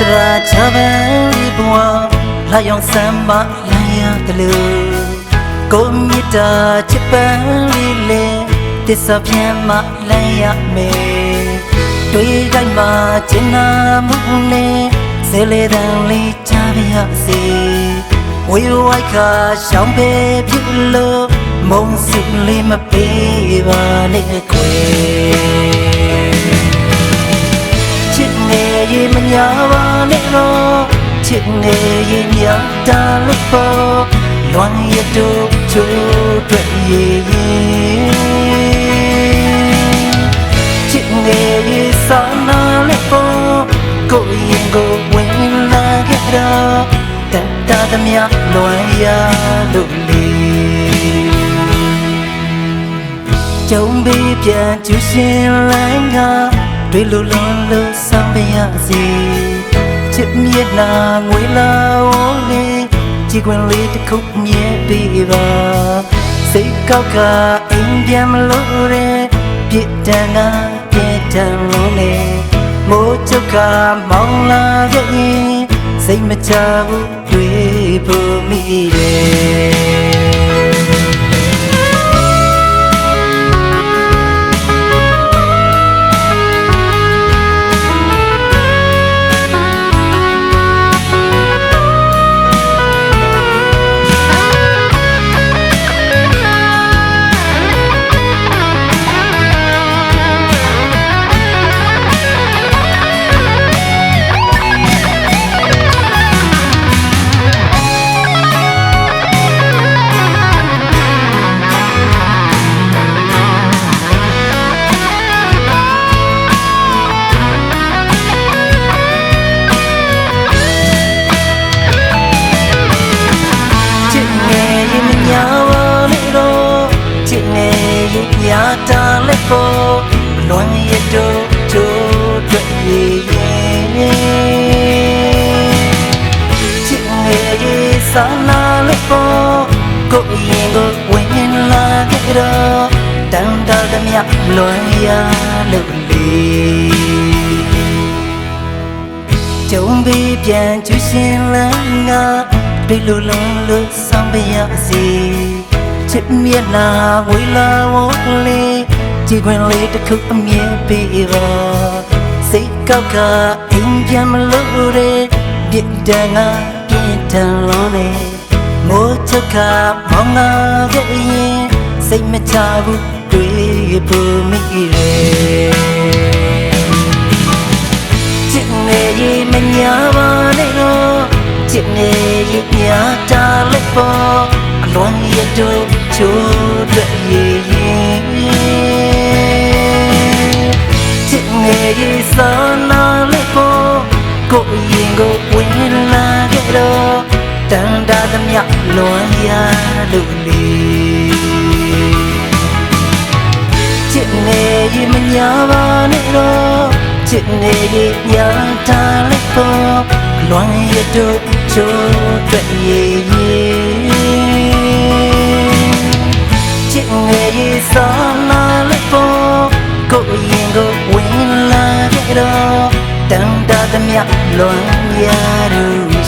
တရာချပန်းလေးဘဝလာရောက်စမ်းမလာရတယ်လို့ကိုမြတ်တာချစ်ပန်းလေးလေတစ္ဆာပြန်မလာရမယ်တွေ့တိုင်းမှာချင်နာမှုနဲ့ဆဲလေတန်လေးချပြရစေဝေဝိုက်ကရှောင်းပေဖြစ်လို့မုံစုလေးမပေးပါနဲ့ခွေချစ်နေရင်မညာပါနဲ့တော့ချစ်နေရင်ညာတာလို့ပေါ်လွန်ရတို့ချိုးတွေ့ရင်ချစ်နေရင်စာနာလို့ပေါ်ကိုရင်ကိုဝင်လာခဲ့တော့တတ်တာသမျှလွန်ရလို့လေကြုံပြီးပြန်ကျူရှင်လိုင်းကတွေ့လို့လွန်လို့ဆောင်ပြရစီချစ်မြတ်နာငွေလာဝလေးကြည်ခွင်လေးတစ်ခုမြဲပေးပါစိတ်ကောက်ကအိမ်ပြန်မလို့တဲ့ပြစ်ဒဏ်ကပြစ်ဒဏ်လုံးနဲ့မိုးချုပ်ကမောင်းလာခဲ့ရင်စိတ်မချဘူးတွေ့ဖို့မိတယ်ရတာလည်းပေါ်လွန်ရတို့ချိုးတွေ့ရင်ချစ်ငယ်ရေးစာနာလည်းပေါ်ကိုရင်ကိုဝင်လာခဲ့တော့တန်တာသမျှလွန်ရလို့လေကြုံပြီးပြန်ကျူရှင်လန်းကတွေ့လို့လွန်လို့ဆောင်ပြရစီချစ်မြတ်နာဝေလာဝလေးကြည်ခွင်လေးတစ်ခုအမြဲပေးပါစိတ်ကောက်ကအိမ်ပြန်မလို့တဲ့ပြစ်ဒဏ်ကပြစ်ဒဏ်လုံးနဲ့မိုးချုပ်ကမောင်းလာခဲ့ရင်စိတ်မချဘူးတွေ့ဖို့မိတယ်ချစ်နေရင်မညာပါနဲ့တော့ချစ်နေရင်ညာတာလည်းပေါ်အလွန်ရတို့ချိုးတွေ့ရင်ချစ်နေရင်စာနာလို့ပေါ်ကိုရင်ကိုဝင်လာခဲ့တော့တန်တာသမျှလွန်ရလို့လေချစ်နေရင်မညာပါနဲ့တော့ချစ်နေရင်ညာတာလည်းပေါ်လွန်ရတို့ချိုးတွေ့ရင်ချစ်ငယ်ရေးစာနာလို့ပေါ်ကိုရင်ကိုဝင်လာခဲ့တော့တန်တာသမျှလွန်ရလို့